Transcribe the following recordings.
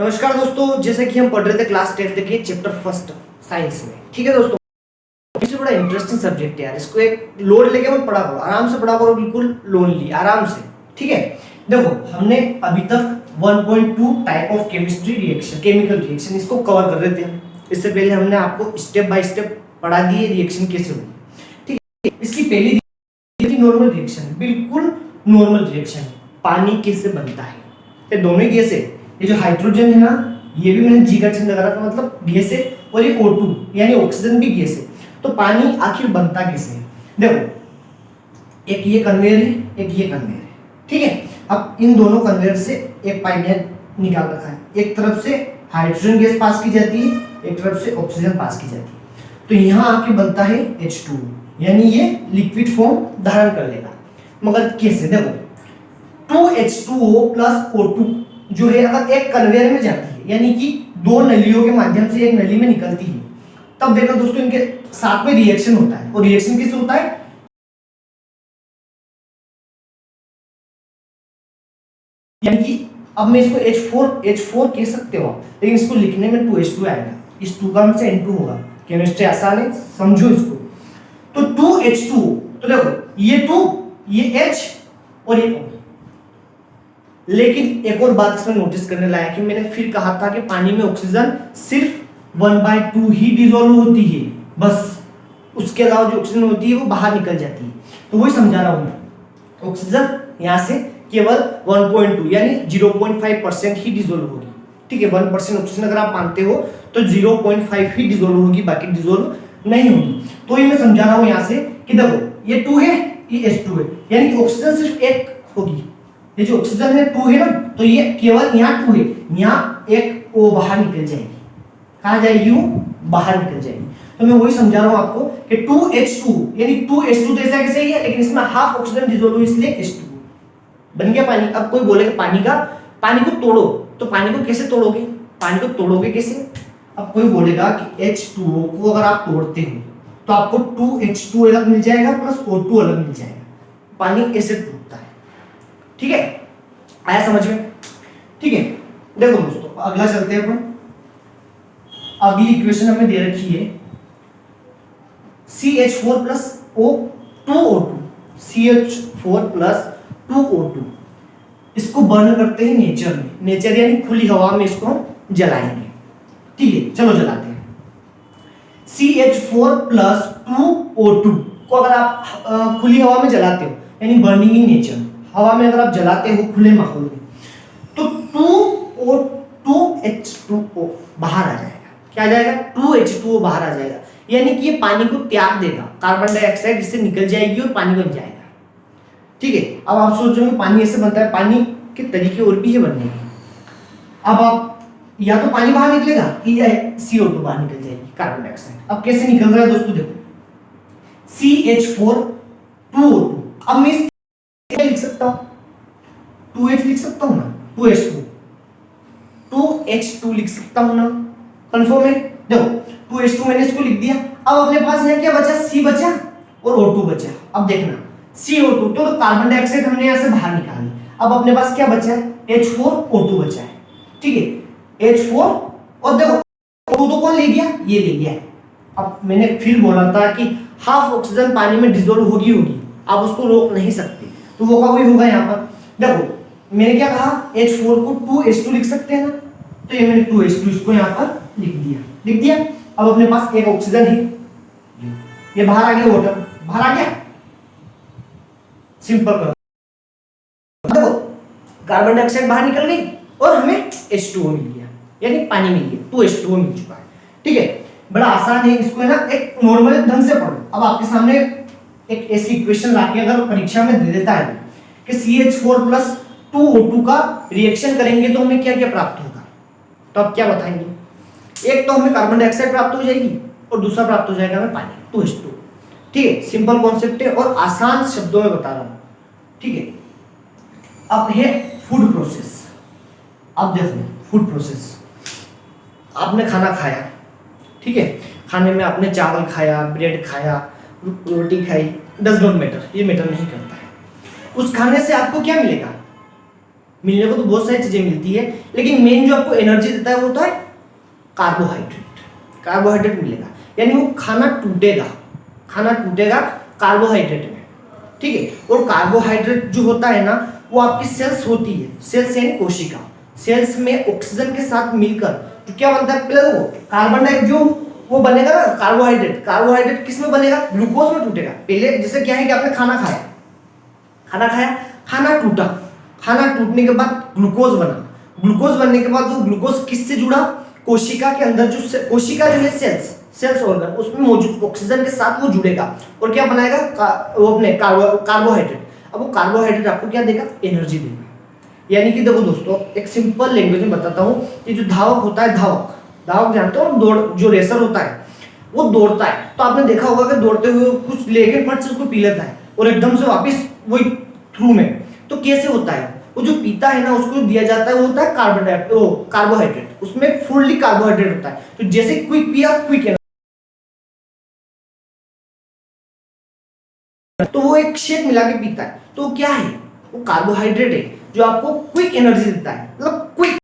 नमस्कार दोस्तों, जैसे कि हम पढ़ रहे थे क्लास 10th के चैप्टर फर्स्ट साइंस में। ठीक है दोस्तों, इससे बड़ा इंटरेस्टिंग सब्जेक्ट है यार। इसको एक लोड लेके मत पढ़ा करो, आराम से पढ़ा करो, बिल्कुल लोनली आराम से। ठीक है, देखो हमने अभी तक 1.2 type of chemistry reaction, chemical reaction, इसको कवर कर रहे थे। इससे पहले हमने आपको स्टेप बाय स्टेप पढ़ा दिए रिएक्शन कैसे होगी। ठीक है, इसकी पहली नॉर्मल रिएक्शन, बिल्कुल नॉर्मल रिएक्शन, पानी कैसे बनता है। ये दोनों गैस है, ये जो हाइड्रोजन है ना, ये भी मैंने जी का चिन्ह लगा रहा था, मतलब गैस है, और ये O2 यानी ऑक्सीजन भी गैस है। तो पानी आखिर बनता कैसे है? देखो, एक ये कन्वेयर है, एक ये कन्वेयर है। ठीक है, अब इन दोनों कन्वेयर से एक पाइपलाइन निकाल रखा है। एक तरफ से हाइड्रोजन गैस पास की जाती है, एक तरफ से ऑक्सीजन पास की जाती है। तो यहाँ आके बनता है H2, यानी ये लिक्विड फॉर्म धारण कर लेगा। मगर कैसे? देखो, 2H2O प्लस O2 जो है, अगर एक कन्वेयर में जाती है, यानी कि दो नलियों के माध्यम से एक नली में निकलती है, तब देखो दोस्तों इनके साथ में रिएक्शन होता है। और रिएक्शन किससे होता है? यानी कि अब मैं इसको H4 कह सकते हो, लेकिन इसको लिखने में 2H2 आएगा। इस 2 का हमसे N2 होगा। केमिस्ट्री आसान है, समझो इसको। तो 2H2, तो देखो ये 2, ये H और ये O। लेकिन एक और बात इसमें नोटिस करने लायक है, मैंने फिर कहा था कि पानी में ऑक्सीजन सिर्फ 1/2 ही डिसॉल्व होती है, बस। उसके अलावा जो ऑक्सीजन होती है वो बाहर निकल जाती है। तो वही समझा रहा हूं मैं, ऑक्सीजन यहाँ से केवल 1.2 यानी 0.5% ही डिसॉल्व होगी। ठीक है, 1% ऑक्सीजन अगर आप मानते हो तो 0.5 ही डिसॉल्व होगी, बाकी डिसॉल्व नहीं होगी। तो ये मैं समझा रहा हूँ यहाँ से कि देखो ये 2 है, ये H2 है, यानी ऑक्सीजन सिर्फ एक होगी। ये जो ऑक्सीजन है 2 है ना, तो ये केवल यहाँ 2 है, यहाँ एक O बाहर निकल जाएगी। कहाँ जाएगी? बाहर निकल जाएगी। तो मैं वही समझा रहा हूँ आपको कि 2H2 यानी 2H2 तो ऐसा कैसे है, लेकिन इसमें हाफ ऑक्सीजन डिसॉल्व हुई, इसलिए H2 बन गया पानी। अब कोई बोलेगा पानी को तोड़ो, तो पानी को कैसे तोड़ोगे? पानी को तोड़ोगे कैसे? अब कोई बोलेगा कि H2O को अगर आप तोड़ते हो तो आपको 2H2 अलग मिल जाएगा प्लस O2 अलग मिल जाएगा। पानी ऐसे टूटता है। ठीक है, आया समझ में? ठीक है, देखो दोस्तों अगला चलते हैं अपन। अगली इक्वेशन हमें दे रखी है CH4 plus O2O2, CH4 plus 2O2। इसको बर्न करते हैं नेचर में, नेचर यानी खुली हवा में इसको हम जलाएंगे। ठीक है, चलो जलाते हैं। CH4 प्लस 2O2 को अगर आप खुली हवा में जलाते हो, यानी बर्निंग इन नेचर, हवा में अगर आप जलाते हो खुले माहौल में, तो 2H2O बाहर आ जाएगा। क्या आ जाएगा? 2H2O बाहर आ जाएगा, यानी कि ये पानी को त्याग देगा, कार्बन डाइऑक्साइड इससे निकल जाएगी और पानी बन जाएगा। ठीक है, अब आप सोच रहे हो पानी ऐसे बनता है, पानी के तरीके और भी है बनने के। अब आप या तो पानी बाहर निकलेगा या CO2 बाहर निकल जाएगी, कार्बन डाइऑक्साइड। अब कैसे निकल रहा है दोस्तों? देखो, CH4 2O2। अब मैं लिख सकता हूं 2H लिख सकता हूं ना, 2H2 लिख सकता हूं ना, कंफर्म है? देखो 2H2 मैंने इसको लिख दिया। अब अपने पास यहाँ क्या बचा? C बचा और O2 बचा। अब देखना CO2 तो कार्बन डाइऑक्साइड हमने यहाँ से बाहर निकाल दिया। अब अपने पास क्या बचा है? H4O2 बचा है। ठीक है, H4, और देखो O2 तो कौन ले गया? ये ले गया। अब मैंने फिर बोला था कि हाफ ऑक्सीजन पानी में डिसॉल्व होगी, आप उसको रोक नहीं सकते, तो वो का वही होगा यहाँ पर। देखो मैंने क्या कहा, H4 को 2H2 लिख सकते हैं ना, तो ये मैंने 2H2 इसको यहाँ पर लिख दिया। अब अपने पास एक ऑक्सीजन है, ये बाहर आ गया, वाटर बाहर आ गया। सिंपल करो, देखो कार्बन डाइऑक्साइड बाहर निकल गई और हमें H2O मिल गया, यानी पानी मिल गया, 2H2O मिल चुका है। ठीक है, बड़ा आसान है, इसको है ना एक नॉर्मल ढंग से पढ़ो। अब आपके सामने एक ऐसी इक्वेशन लाके अगर परीक्षा में दे देता है कि CH4 प्लस 2O2 का रिएक्शन करेंगे तो हमें क्या क्या प्राप्त होगा, तो आप क्या बताएंगे? एक तो हमें कार्बन डाइऑक्साइड प्राप्त हो जाएगी और दूसरा प्राप्त हो जाएगा हमें पानी, 2H2। ठीक है, सिंपल कॉन्सेप्ट है और आसान शब्दों में बता रहा हूं। ठीक है, अब है फूड प्रोसेस। अब देखो फूड प्रोसेस, आपने खाना खाया, ठीक है, खाने में आपने चावल खाया, ब्रेड खाया, रोटी खाई, डज नॉट मैटर, ये मैटर नहीं करता है। उस खाने से आपको क्या मिलेगा? मिलने को तो बहुत सारी चीजें मिलती है, लेकिन मेन जो आपको एनर्जी देता है वो होता है कार्बोहाइड्रेट। कार्बोहाइड्रेट मिलेगा, यानी वो खाना टूटेगा कार्बोहाइड्रेट में, ठीक है। और कार्बोहाइड्रेट जो होता है ना, वो आपकी सेल्स होती है, सेल्स यानी कोशिका, सेल्स में ऑक्सीजन के साथ मिलकर जो क्या बनता है, पहले वो कार्बन डाइऑक्साइड जो वो बनेगा ना कार्बोहाइड्रेट किस में बनेगा, ग्लूकोज में टूटेगा। पहले जैसे क्या है कि आपने खाना खाया, खाना टूटा, खाना टूटने के बाद ग्लूकोज बना, ग्लूकोज बनने के बाद वो ग्लूकोज किससे जुड़ा, कोशिका के अंदर जो कोशिका जो है सेल्स ऑर्गन, उसमें मौजूद ऑक्सीजन के साथ वो जुड़ेगा और क्या बनाएगा, वो अपने कार्बोहाइड्रेट। अब वो कार्बोहाइड्रेट आपको क्या देगा, एनर्जी देगा। यानी कि देखो दोस्तों, एक सिंपल लैंग्वेज में बताता हूँ कि जो धावक होता है, धावक जानते हो, दौड़ जो रेसर होता है वो दौड़ता है, तो आपने देखा होगा कि दौड़ते हुए कुछ लेके फट से उसको पी लेता है और एकदम से वापस वही थ्रू में, तो कैसे होता है, वो जो पीता है ना उसको दिया जाता है वो होता है कार्बोहाइड्रेट, उसमें फुल्ली कार्बोहाइड्रेट होता है। तो जैसे क्विक पिया, क्विक, तो वो एक शेक मिला के पीता है, तो क्या है, वो कार्बोहाइड्रेट है जो आपको क्विक एनर्जी देता है, मतलब क्विक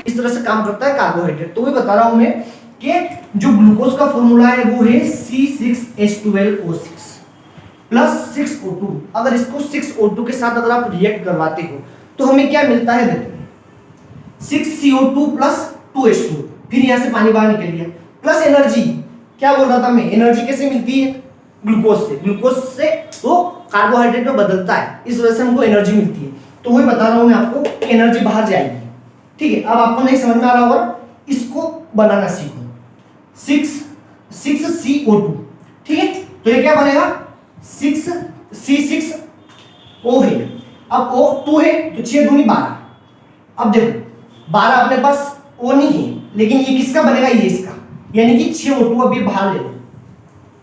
इस तरह से काम करता है कार्बोहाइड्रेट। तो वही बता रहा हूं मैं कि जो ग्लूकोज का फॉर्मूला है वो है C6H12O6 प्लस 6O2। अगर इसको 6O2 के साथ अगर आप रिएक्ट करवाते हो तो हमें क्या मिलता है, देखो 6CO2 प्लस 2H2, फिर यहां से पानी बाहर निकल गया, प्लस एनर्जी, क्या बोल रहा था मैं, एनर्जी कैसे मिलती है, ग्लूकोज से वो कार्बोहाइड्रेट में बदलता है, इस वजह से हमको एनर्जी मिलती है। तो वही बता रहा हूं मैं आपको, एनर्जी बाहर जाएगी, ठीक है। अब आपको नहीं समझ में आ रहा होगा, इसको बनाना सीखो, 6CO2, ठीक है। तो ये क्या बनेगा, 6C6O है, अब O 2 है तो 6 दूनी 12। अब देखो 12 अपने पास O नहीं है, लेकिन ये किसका बनेगा, ये इसका, यानी कि 6O2 अब ये बाहर ले लो,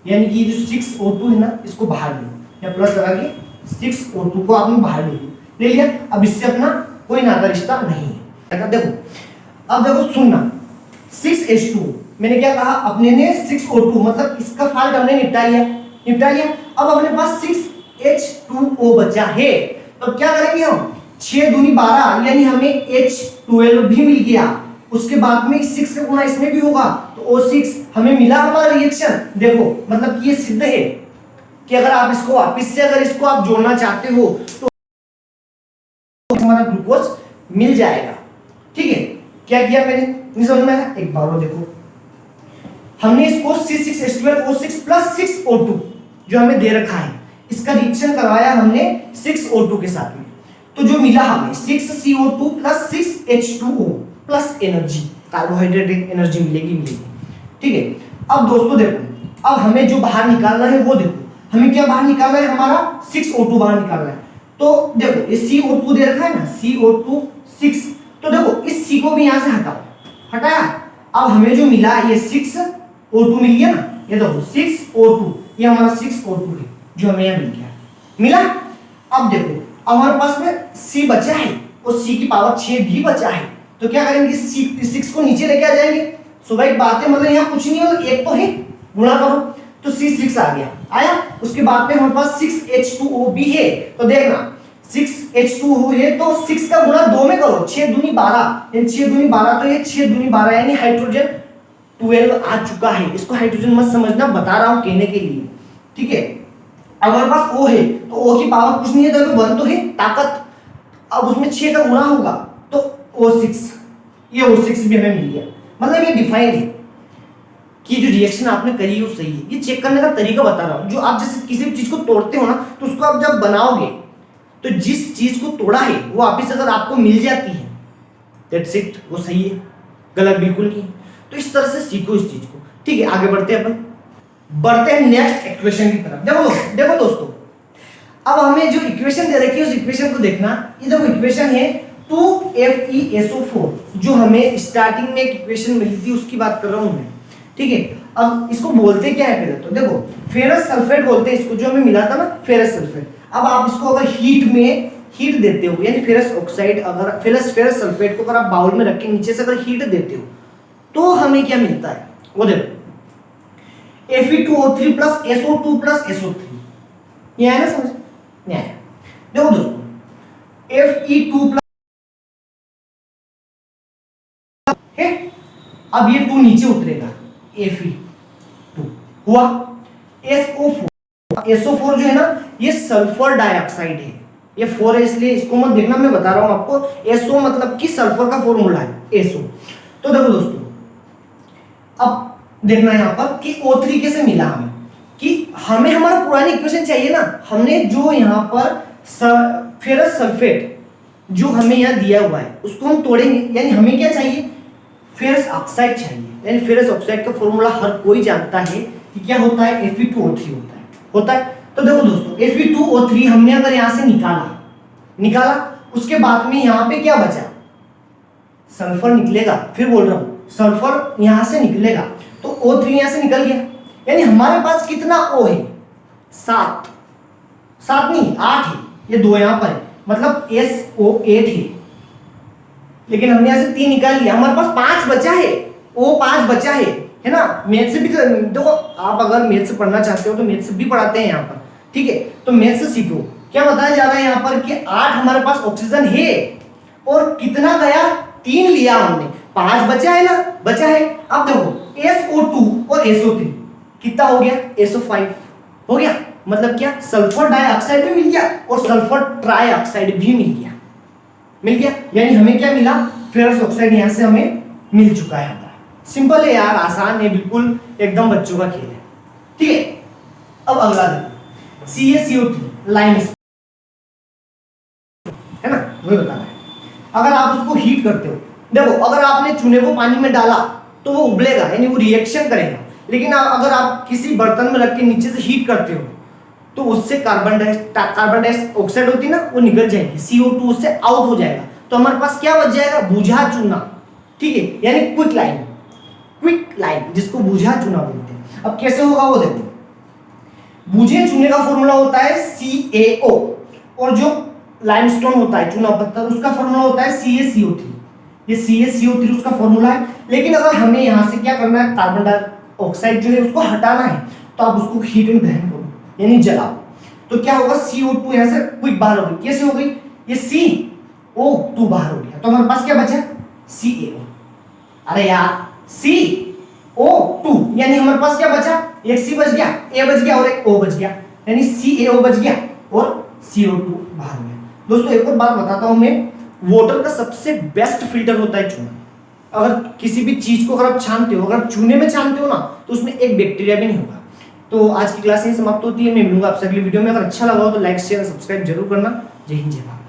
यानी कि जो 6O2 है ना इसको बाहर ले लो, या प्लस लगा के 6O2 को आपने बाहर ले लिया। अब इससे अपना कोई नाता रिश्ता नहीं है। देखो अब देखो सुनना, 6H2 मैंने क्या कहा, अपने ने 6O2 मतलब इसका फाल्ट हमने निपटा लिया। अब अपने पास 6H2O बचा है, तो क्या करेंगे हम, 6 दूनी 12, यानी हमें H12 भी मिल गया, उसके बाद में 6 का गुणा इसमें भी होगा, तो O6 हमें मिला हमारा रिएक्शन। देखो मतलब कि ये सिद्ध है कि अगर आप इसको वापस से अगर इसको आप जोड़ना चाहते हो तो हमारा ग्लूकोज मिल जाएगा, ठीक है। क्या किया मैंने, नहीं समझ में आया, एक बार और देखो, हमने इसको C6H12O6 प्लस 6O2 जो हमें दे रखा है, इसका रिएक्शन करवाया हमने 6O2 के साथ में, तो जो मिला हमें 6CO2 plus 6H2O plus energy, carbohydrate energy मिलेगी, ठीक है। अब दोस्तों देखो, अब हमें जो बाहर निकालना है वो देखो, हमें क्या बाहर निकालना है, हमारा 6O2 बाहर निकालना है। तो देखो ये CO2 दे रखा है ना, CO2 6, तो देखो इस C को भी यहां से हटाया, अब हमें जो मिला ये 6O2 मिल गया ना, ये देखो 6O2, ये हमारा 6O2 है जो हमें यहां मिला। अब देखो अब हमारे पास में C बचा है और C की पावर 6 भी बचा है, तो क्या करेंगे, 6 को नीचे लेके आ जाएंगे। स्वाभाविक बात है, मतलब यहाँ कुछ नहीं है, मतलब एक तो है, गुणा करो तो C6 आ गया, आया। उसके बाद में हमारे पास 6H2O भी है, तो देखना 6H2O है तो 6 का गुणा 2 में करो, 6 दूनी 12, यानी 6 दूनी 12, तो ये 6 दूनी 12 यानी हाइड्रोजन 12 आ चुका है। इसको हाइड्रोजन मत समझना, बता रहा हूं कहने के लिए, ठीक है। अब हमारे पास O है तो O की पावर कुछ नहीं है, तो 1 तो है ताकत, अब उसमें 6 का गुणा होगा तो O6, ये O6 भी हमें मिल गया। मतलब ये डिफाइंड है कि जो रिएक्शन आपने करी है वो सही है। ये चेक करने का तरीका बता रहा हूं, जो आप जैसे किसी भी चीज को तोड़ते हो ना, तो उसको आप जब बनाओगे तो जिस चीज को तोड़ा है वो वापस अगर आपको मिल जाती है, दैट्स इट, वो सही है, गलत बिल्कुल नहीं है। तो इस तरह से सीखो इस चीज को, ठीक है। आगे बढ़ते हैं नेक्स्ट इक्वेशन की तरफ। देखो दोस्तों, अब हमें जो इक्वेशन दे रखी है उस इक्वेशन को देखना। ये देखो इक्वेशन है 2FeSO4, जो हमें स्टार्टिंग में एक इक्वेशन मिली थी उसकी बात कर रहा हूं मैं, ठीक है। अब इसको बोलते क्या है पहले तो देखो, फेरस सल्फेट बोलते हैं इसको, जो हमें मिला था ना फेरस सल्फेट। अब आप इसको अगर हीट देते हो, यानी फेरस ऑक्साइड, अगर फेरस सल्फेट को अगर आप बाउल में रख के नीचे से अगर हीट देते हो तो हमें क्या मिलता है, वो देखो Fe2O3 plus SO2 plus SO3, ये है ना समझ, ये है। देखो दोस्तों, Fe2 है। अब ये 2 नीचे उतरेगा, Fe2 हुआ। SO4 जो है ना, ये सल्फर डाइऑक्साइड है। ये 4 है इसलिए इसको मत देखना, मैं बता रहा हूं आपको। SO मतलब कि सल्फर का फॉर्मूला है SO। तो देखो दोस्तों, अब देखना यहां पर कि O3 कैसे मिला हमें, कि हमें हमारा पुरानी इक्वेशन चाहिए ना। हमने जो यहां पर फेरस सल्फेट जो हमें यहां दिया हुआ है उसको हम तोड़ेंगे, यानी हमें क्या चाहिए, फेरस ऑक्साइड चाहिए। यानी फेरस ऑक्साइड का फॉर्मूला हर कोई जानता है कि क्या होता है, Fe2O3 होता है। तो देखो दोस्तों, Fe2O3 हमने अगर यहां से निकाला, उसके बाद में यहां पे क्या बचा, सल्फर निकलेगा। फिर बोल रहा हूं, सल्फर यहां से निकलेगा तो O3 यहां से निकल गया, यानी हमारे पास कितना O है, 7 नहीं 8 है। ये 2 यहां पर है, मतलब SO8 है। लेकिन हमने यहां से 3 निकाल लिया, हमारे पास 5 बचा है, O5 बचा है ना। मैथ से भी देखो, आप अगर मैथ से पढ़ना चाहते हो तो मैथ से भी पढ़ाते हैं यहाँ पर, ठीक है। तो मैथ से सीखो, क्या बताया जा रहा है यहाँ पर कि 8 हमारे पास ऑक्सीजन है और कितना गया, 3 लिया हमने, 5 बचा है ना, बचा है। अब देखो SO2 और SO3 कितना हो गया, SO5 हो गया। मतलब क्या, सल्फर डाइऑक्साइड भी मिल गया और सल्फर ट्राइऑक्साइड भी मिल गया। यानी हमें क्या मिला, फेरस ऑक्साइड यहां से हमें मिल चुका है। सिंपल है यार, आसान है बिल्कुल, एकदम बच्चों का खेल है, ठीक है। अब अगला देखो, CaCO3 लाइम है ना, वही बता रहा है। अगर आप उसको हीट करते हो, देखो अगर आपने चूने को पानी में डाला तो वो उबलेगा, यानी वो रिएक्शन करेगा। लेकिन अगर आप किसी बर्तन में रख के नीचे से हीट करते हो तो उससे कार्बन डाइऑक्साइड होती है ना, वो निकल जाएगी, CO2 उससे आउट हो जाएगा। तो हमारे पास क्या बच जाएगा, बुझा चूना, ठीक है, यानी क्विक लाइम जिसको बुझा चूना बोलते हैं। अब कैसे होगा वो देखो, बुझे चूने का फॉर्मूला होता है CaO और जो लाइमस्टोन होता है चूना पत्थर, उसका फॉर्मूला होता है CaCO3। ये CaCO3 उसका फॉर्मूला है। लेकिन अगर हमें यहां से क्या करना है, कार्बन डाइऑक्साइड जो है उसको हटाना है, तो आप उसको हीट में दहन करो, यानी जलाओ। तो क्या होगा, CO2 यहां से क्विक बाहर हो गई। कैसे हो गई, ये CO2 बाहर हो गया, तो हमारे पास क्या बचा, CaO। अरे यार CO2, यानी हमारे पास क्या बचा, एक C बच गया, A बच गया और एक O बच गया, यानी CaO बच गया और CO2 बाहर हो गया। दोस्तों एक और बात बताता हूं मैं, वाटर का सबसे बेस्ट फिल्टर होता है चूना। अगर किसी भी चीज को अगर आप छानते हो, अगर आप चूने में छानते हो ना, तो उसमें एक बैक्टीरिया भी नहीं होगा। तो आज की क्लास यहीं समाप्त होती है। मैं मिलूंगा आपसे अगली वीडियो में। अगर अच्छा लगा हो तो लाइक शेयर सब्सक्राइब जरूर करना। जय हिंद जय भारत।